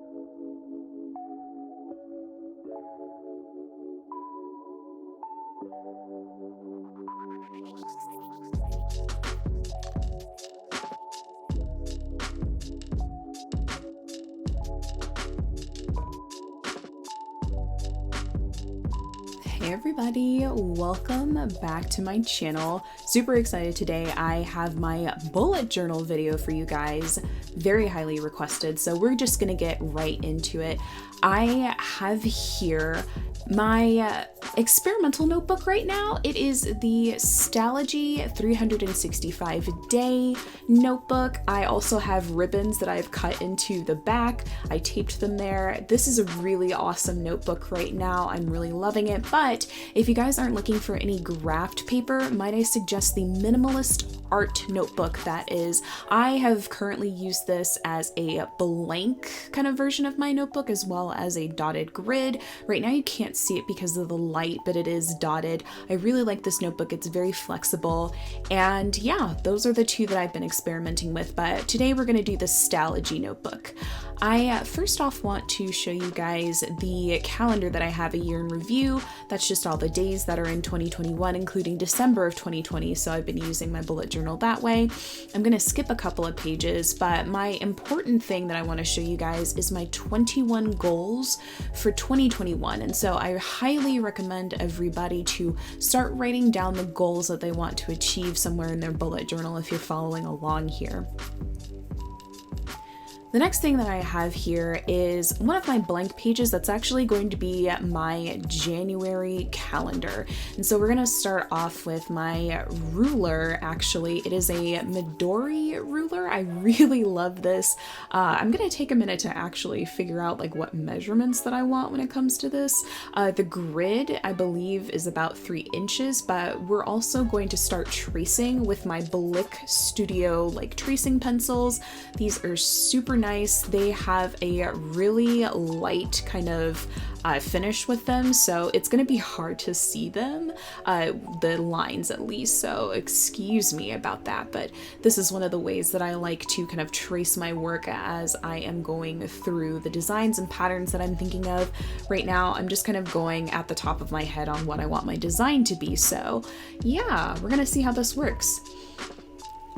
Hey everybody, welcome back to my channel. Super excited today. I have my bullet journal video for you guys, very highly requested, so we're just gonna get right into it. I have here my experimental notebook right now. It is the Stalogy 365 day notebook. I also have ribbons that I've cut into the back. I taped them there. This is a really awesome notebook right now. I'm really loving it. But if you guys aren't looking for any graphed paper, might I suggest the minimalist art notebook that is. I have currently used this as a blank kind of version of my notebook as well as a dotted grid. Right now you can't see it because of the light, but it is dotted. I really like this notebook. It's very flexible. And yeah, those are the two that I've been experimenting with, but today we're going to do the Stalogy notebook. I first off want to show you guys the calendar that I have a year in review. That's just all the days that are in 2021, including December of 2020. So I've been using my bullet journal that way. I'm going to skip a couple of pages, but my important thing that I want to show you guys is my 21 goals for 2021. And so I highly recommend everybody to start writing down the goals that they want to achieve somewhere in their bullet journal if you're following along here. The next thing that I have here is one of my blank pages that's actually going to be my January calendar. And so we're going to start off with my ruler. Actually, it is a Midori ruler. I really love this. I'm going to take a minute to actually figure out like what measurements that I want when it comes to this. The grid, I believe, is about 3 inches, but we're also going to start tracing with my Blick Studio like tracing pencils. These are super nice. They have a really light kind of finish with them, so it's going to be hard to see them, the lines at least, so excuse me about that, but this is one of the ways that I like to kind of trace my work as I am going through the designs and patterns that I'm thinking of. Right now, I'm just kind of going at the top of my head on what I want my design to be, so yeah, we're going to see how this works.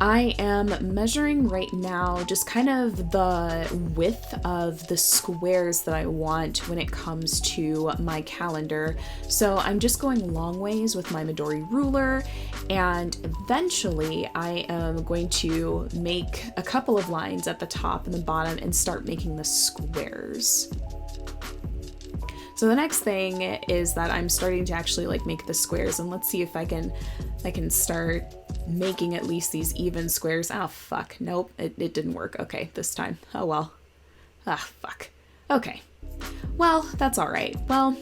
I am measuring right now just kind of the width of the squares that I want when it comes to my calendar. So I'm just going long ways with my Midori ruler, and eventually I am going to make a couple of lines at the top and the bottom and start making the squares. So the next thing is that I'm starting to actually like make the squares, and let's see if I can start making at least these even squares. Oh fuck, nope, it didn't work. Okay, this time. Oh well. Ah fuck. Okay. Well, that's all right. Well,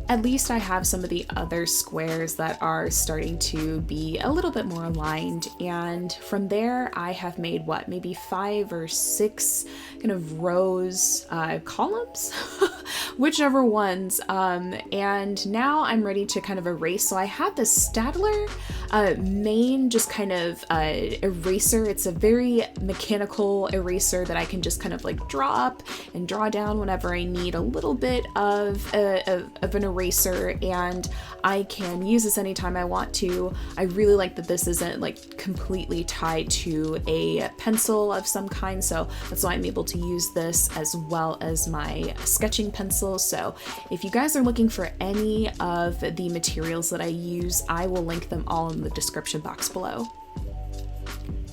at least I have some of the other squares that are starting to be a little bit more aligned, and from there I have made what, maybe 5 or 6 kind of rows, columns, whichever ones, and now I'm ready to kind of erase. So I have the Staedtler main just kind of eraser. It's a very mechanical eraser that I can just kind of like draw up and draw down whenever I need a little bit of an eraser, and I can use this anytime I want to. I really like that this isn't like completely tied to a pencil of some kind, so that's why I'm able to use this as well as my sketching pencil. So if you guys are looking for any of the materials that I use, I will link them all in the description box below.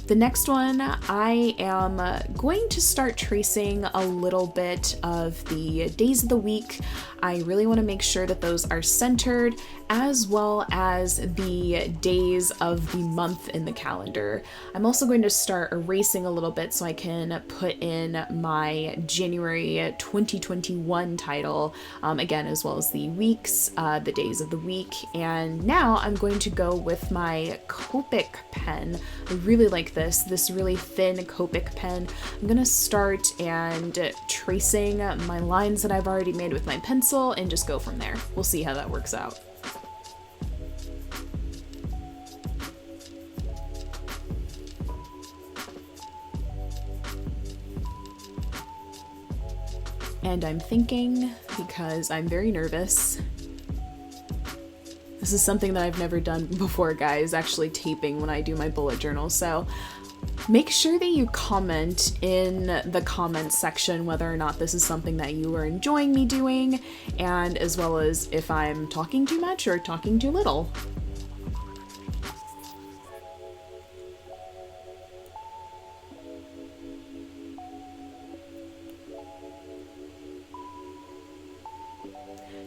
The next one, I am going to start tracing a little bit of the days of the week. I really want to make sure that those are centered, as well as the days of the month in the calendar. I'm also going to start erasing a little bit so I can put in my January 2021 title, again, as well as the weeks, the days of the week. And now I'm going to go with my Copic pen. I really like this really thin Copic pen. I'm gonna start and tracing my lines that I've already made with my pencil and just go from there. We'll see how that works out. And I'm thinking, because I'm very nervous. This is something that I've never done before, guys, actually taping when I do my bullet journal. So make sure that you comment in the comments section whether or not this is something that you are enjoying me doing, and as well as if I'm talking too much or talking too little.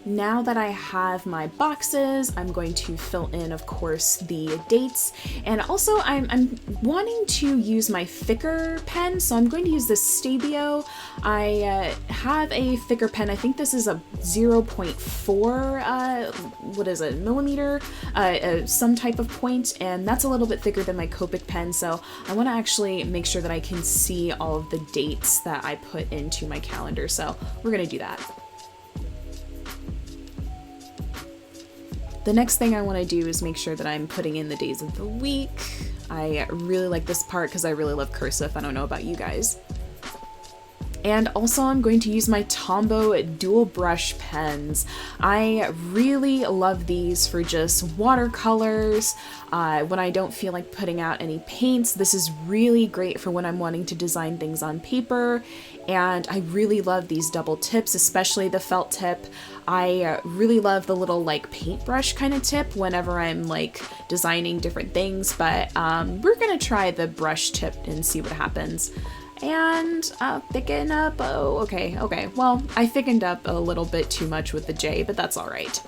Now that I have my boxes, I'm going to fill in, of course, the dates. And also I'm wanting to use my thicker pen, so I'm going to use this Stabilo. I have a thicker pen. I think this is a 0.4, millimeter, some type of point, and that's a little bit thicker than my Copic pen. So I want to actually make sure that I can see all of the dates that I put into my calendar. So we're going to do that. The next thing I want to do is make sure that I'm putting in the days of the week. I really like this part because I really love cursive. I don't know about you guys. And also I'm going to use my Tombow dual brush pens. I really love these for just watercolors. When I don't feel like putting out any paints, this is really great for when I'm wanting to design things on paper. And I really love these double tips, especially the felt tip. I really love the little like paintbrush kind of tip whenever I'm like designing different things, but we're gonna try the brush tip and see what happens. And thicken up. Oh, okay. Well, I thickened up a little bit too much with the J, but that's all right.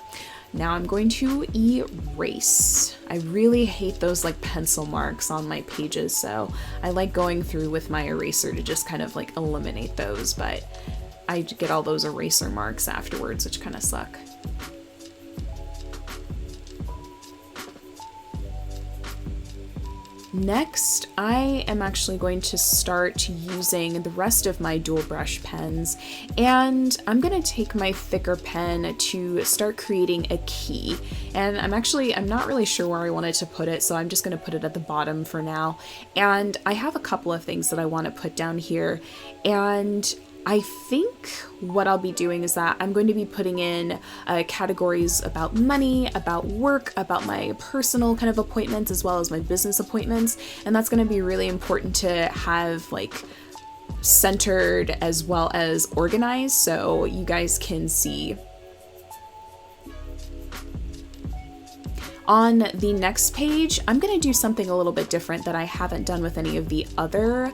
Now I'm going to erase. I really hate those like pencil marks on my pages, so I like going through with my eraser to just kind of like eliminate those, but I get all those eraser marks afterwards, which kind of suck. Next, I am actually going to start using the rest of my dual brush pens, and I'm going to take my thicker pen to start creating a key. And I'm not really sure where I wanted to put it, so I'm just going to put it at the bottom for now. And I have a couple of things that I want to put down here, and I think what I'll be doing is that I'm going to be putting in categories about money, about work, about my personal kind of appointments, as well as my business appointments. And that's going to be really important to have like centered as well as organized so you guys can see. On the next page, I'm going to do something a little bit different that I haven't done with any of the other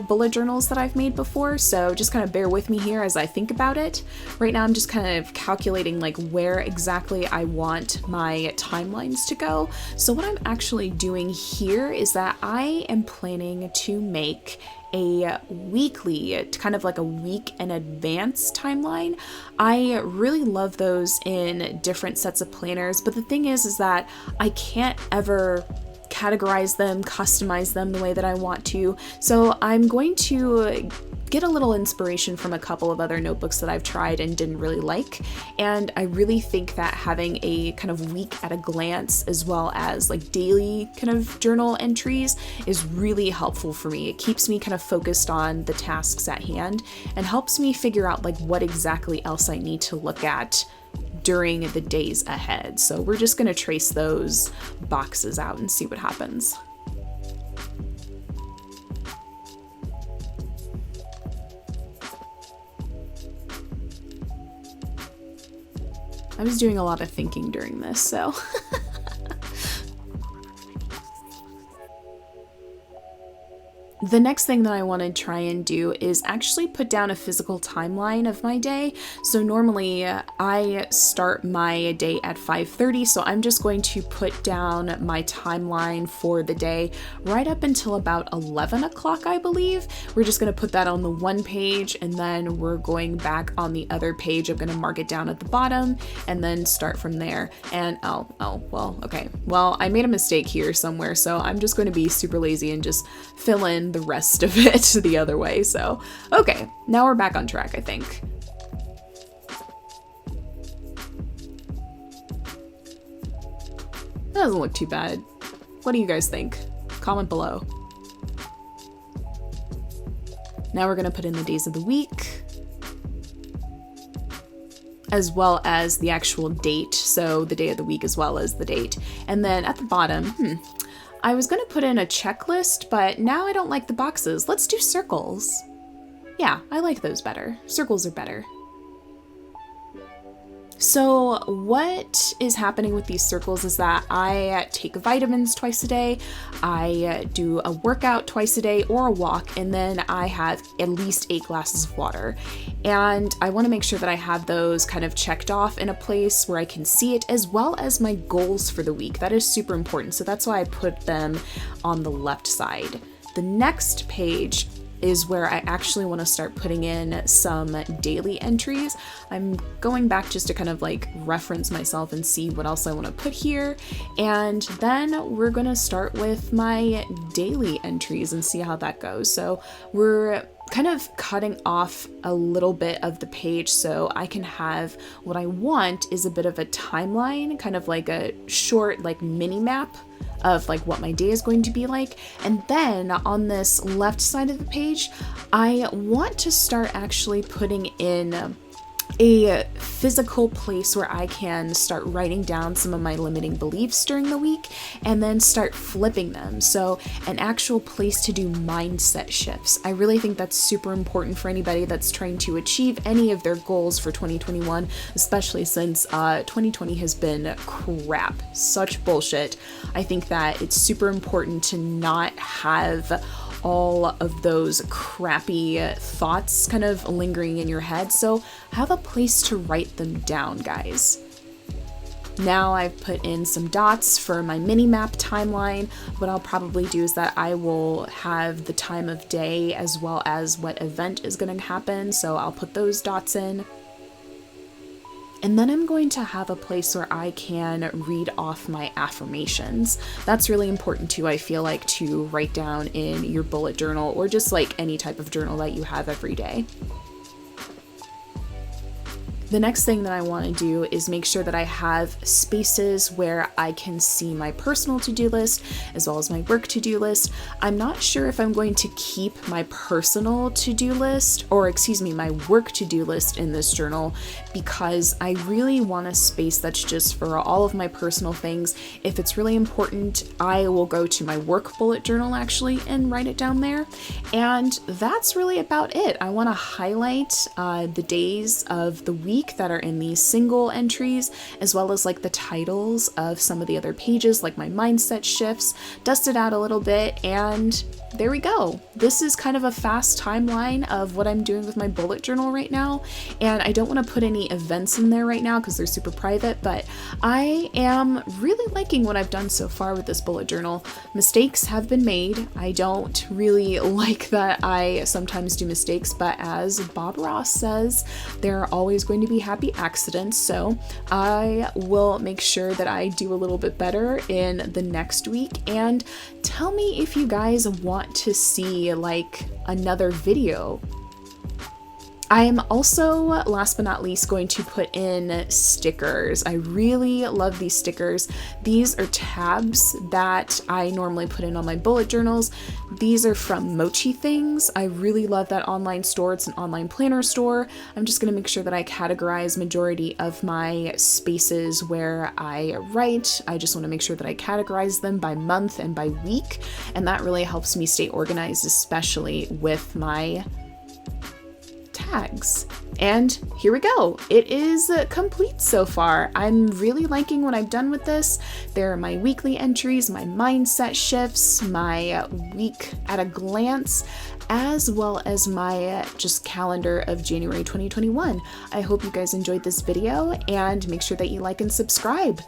bullet journals that I've made before, so just kind of bear with me here as I think about it. Right now I'm just kind of calculating like where exactly I want my timelines to go. So what I'm actually doing here is that I am planning to make a weekly, kind of like a week in advance timeline. I really love those in different sets of planners, but the thing is that I can't ever categorize them, customize them the way that I want to. So I'm going to get a little inspiration from a couple of other notebooks that I've tried and didn't really like. And I really think that having a kind of week at a glance as well as like daily kind of journal entries is really helpful for me. It keeps me kind of focused on the tasks at hand and helps me figure out like what exactly else I need to look at during the days ahead. So we're just going to trace those boxes out and see what happens. I was doing a lot of thinking during this, so. The next thing that I want to try and do is actually put down a physical timeline of my day. So normally I start my day at 5:30, so I'm just going to put down my timeline for the day right up until about 11 o'clock, I believe. We're just going to put that on the one page, and then we're going back on the other page. I'm going to mark it down at the bottom and then start from there. And okay. Well, I made a mistake here somewhere, so I'm just going to be super lazy and just fill in the rest of it the other way. So, okay, now we're back on track, I think. That doesn't look too bad. What do you guys think? Comment below. Now we're gonna put in the days of the week. as well as the actual date, so the day of the week as well as the date. And then at the bottom, I was gonna put in a checklist, but now I don't like the boxes. Let's do circles. Yeah, I like those better. Circles are better. So what is happening with these circles is that I take vitamins twice a day, I do a workout twice a day or a walk, and then I have at least 8 glasses of water. And I want to make sure that I have those kind of checked off in a place where I can see it, as well as my goals for the week. That is super important. So that's why I put them on the left side. The next page is where I actually want to start putting in some daily entries. I'm going back just to kind of like reference myself and see what else I want to put here. And then we're going to start with my daily entries and see how that goes. So we're kind of cutting off a little bit of the page so I can have what I want is a bit of a timeline, kind of like a short like mini map of like what my day is going to be like. And then on this left side of the page, I want to start actually putting in a physical place where I can start writing down some of my limiting beliefs during the week and then start flipping them. So an actual place to do mindset shifts. I really think that's super important for anybody that's trying to achieve any of their goals for 2021, especially since 2020 has been crap, such bullshit. I think that it's super important to not have all of those crappy thoughts kind of lingering in your head. So have a place to write them down, guys. Now I've put in some dots for my mini map timeline. What I'll probably do is that I will have the time of day as well as what event is going to happen. So I'll put those dots in. And then I'm going to have a place where I can read off my affirmations. That's really important too, I feel like, to write down in your bullet journal or just like any type of journal that you have every day. The next thing that I want to do is make sure that I have spaces where I can see my personal to-do list as well as my work to-do list. I'm not sure if I'm going to keep my personal to-do list, or excuse me, my work to-do list in this journal, because I really want a space that's just for all of my personal things. If it's really important, I will go to my work bullet journal actually and write it down there. And that's really about it. I want to highlight the days of the week that are in these single entries, as well as like the titles of some of the other pages, like my mindset shifts, dust it out a little bit, and there we go. This is kind of a fast timeline of what I'm doing with my bullet journal right now. And I don't want to put any events in there right now because they're super private, but I am really liking what I've done so far with this bullet journal. Mistakes have been made. I don't really like that I sometimes do mistakes, but as Bob Ross says, there are always going to be happy accidents. So I will make sure that I do a little bit better in the next week. And tell me if you guys want to see like another video. I am also, last but not least, going to put in stickers. I really love these stickers. These are tabs that I normally put in on my bullet journals. These are from Mochi Things. I really love that online store. It's an online planner store. I'm just going to make sure that I categorize majority of my spaces where I write. I just want to make sure that I categorize them by month and by week, and that really helps me stay organized, especially with my tags. And here we go. It is complete so far. I'm really liking what I've done with this. There are my weekly entries, my mindset shifts, my week at a glance, as well as my just calendar of January 2021. I hope you guys enjoyed this video, and make sure that you like and subscribe.